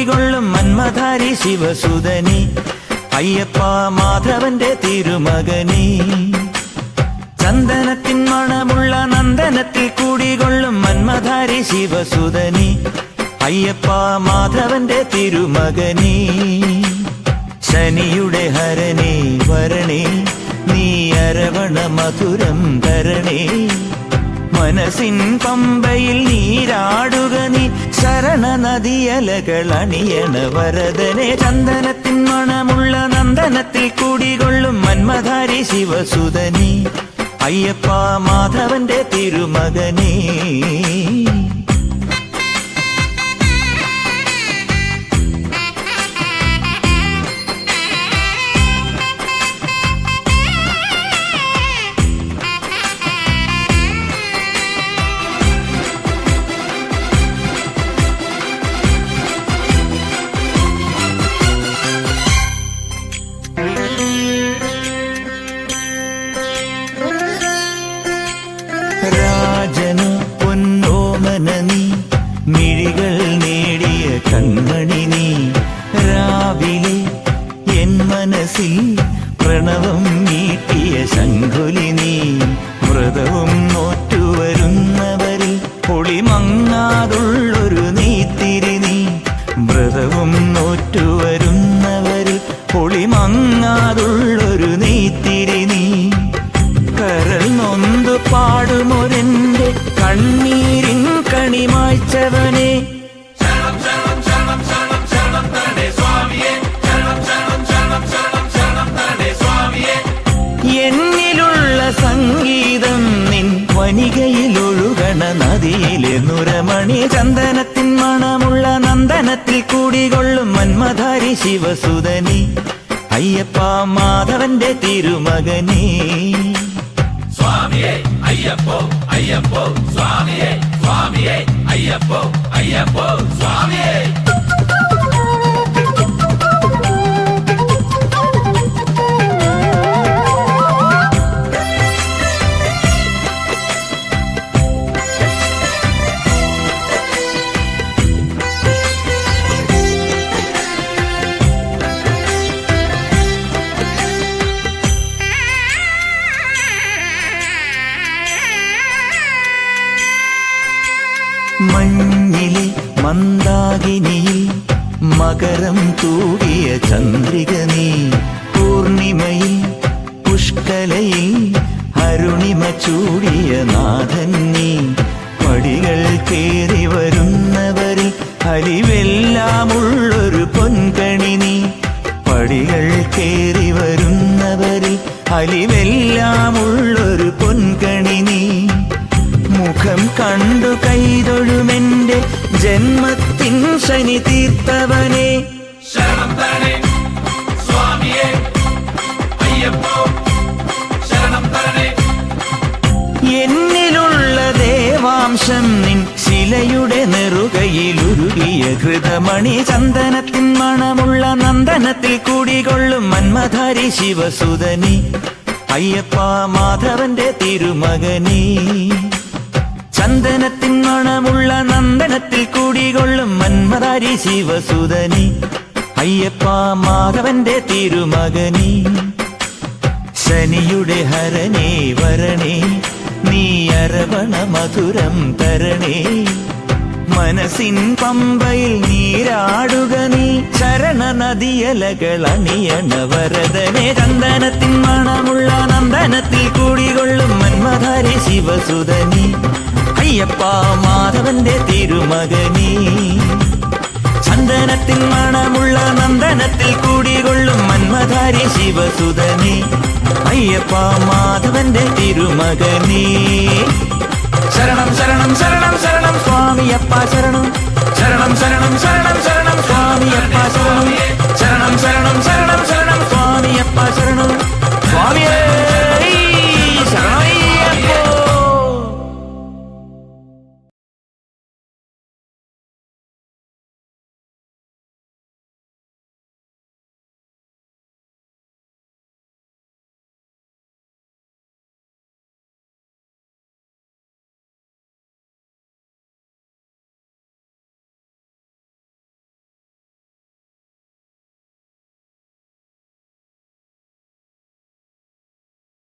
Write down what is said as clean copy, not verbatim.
കുടികൊള്ളും മന്മധാരി ശിവസുതനി അയ്യപ്പ മാധവന്റെ തിരുമകനി. ചന്ദനത്തിൻ മണമുള്ള നന്ദനത്തിൽ കുടികൊള്ളും മന്മധാരി ശിവസുതനി അയ്യപ്പ മാധവന്റെ തിരുമകനി. ശനിയുടെ ഹരണേ വരണേ നീ അരവണ മധുരം തരണേ. മനസ്സിൻ പമ്പയിൽ നീരാടുക നീ ശരണ നദിയലകൾ അണിയണ വരദനെ. ചന്ദനത്തിൻ മണമുള്ള നന്ദനത്തിൽ കുടികൊള്ളും മന്മധാരി ശിവസുതനി അയ്യപ്പ മാധവന്റെ തിരുമകനി. രാജനു പൊന്നോമന നീ മിഴികൾ നേടിയ കൺമണി നീ. രാവിലെ എൻ മനസ്സിൽ പ്രണവം നീട്ടിയ ശംഖുലി നീ. വ്രതവും നോറ്റുവരുന്നവരിൽ പൊളിമങ്ങാതുള്ളൊരു നീത്തിരി നീ. വ്രതവും നോറ്റുവരുന്നവരിൽ പൊളിമങ്ങാതുള്ളൊരു നീത്തിരി നീ. കരൾ നൊന്തു പാടുമൊരെന്റെ കണ്ണീരിൻ കണിമായ്ച്ചവനെ. എന്നിലുള്ള സംഗീതം നിൻ വനികയിലൊഴുകണ നദിയിലെ നുരമണി. ചന്ദനത്തിൻ മണമുള്ള നന്ദനത്തിൽ കൂടികൊള്ളും മന്മധാരി ശിവസുതനി അയ്യപ്പ മാധവന്റെ തിരുമകനി. സ്വാമിയേ അയ്യപ്പോ അയ്യപ്പോ സ്വാമിയേ സ്വാമിയേ അയ്യപ്പോ അയ്യപ്പോ സ്വാമിയേ. മഞ്ഞിലെ മന്ദാകിനിയിൽ മകരം തൂകിയ ചന്ദ്രിക നീ. പൂർണിമയിൽ പുഷ്കലയിൽ അരുണിമ ചൂടിയ നാഥൻ നീ. പടികൾ കേറി വരുന്നവരിൽ അലിവെല്ലാമുള്ളൊരു പൊൻകണി നീ. പടികൾ കേറി വരുന്നവരിൽ അലിവെല്ലാമുള്ളൊരു പൊൻകണി നീ. മുഖം കണ്ടു കൈതൊഴുമെന്റെ ജന്മത്തിൻ ശനി തീർത്തവനെ. ശരണം തരണേ സ്വാമിയേ അയ്യപ്പോ ശരണം തരണേ. എന്നിലുള്ള ദേവാംശം നിൻ ശിലയുടെ നെറുകയിലുരുകിയ ഹൃദമണി. ചന്ദനത്തിൻ മണമുള്ള നന്ദനത്തിൽ കൂടികൊള്ളും മന്മധാരി ശിവസുതനി അയ്യപ്പ മാധവന്റെ തിരുമകനി. ചന്ദനത്തിൻ മണമുള്ള നന്ദനത്തിൽ കൂടികൊള്ളും മന്മധാരി ശിവസുതനി അയ്യപ്പ മാധവന്റെ തിരുമകനി. ശനിയുടെ ഹരണേ വരണേ നീ അരവണ മധുരം തരണേ. മനസ്സിൻ പമ്പയിൽ നീരാടുക നീ ശരണ നദിയലകൾ അണിയണ വരദനെ. ചന്ദനത്തിൻ മണമുള്ള നന്ദനത്തിൽ കൂടികൊള്ളും മന്മധാരി ശിവസുതനി അയ്യപ്പ മാധവന്റെ തിരുമകനി. ചന്ദനത്തിൻ മണമുള്ള നന്ദനത്തിൽ കൂടികൊള്ളും മന്മധാരി ശിവസുതനി അയ്യപ്പ മാധവന്റെ തിരുമകനി. ശരണം ശരണം ശരണം ശരണം സ്വാമിയപ്പ ശരണം. ശരണം ശരണം ശരണം ശരണം സ്വാമിയപ്പ ശരണം.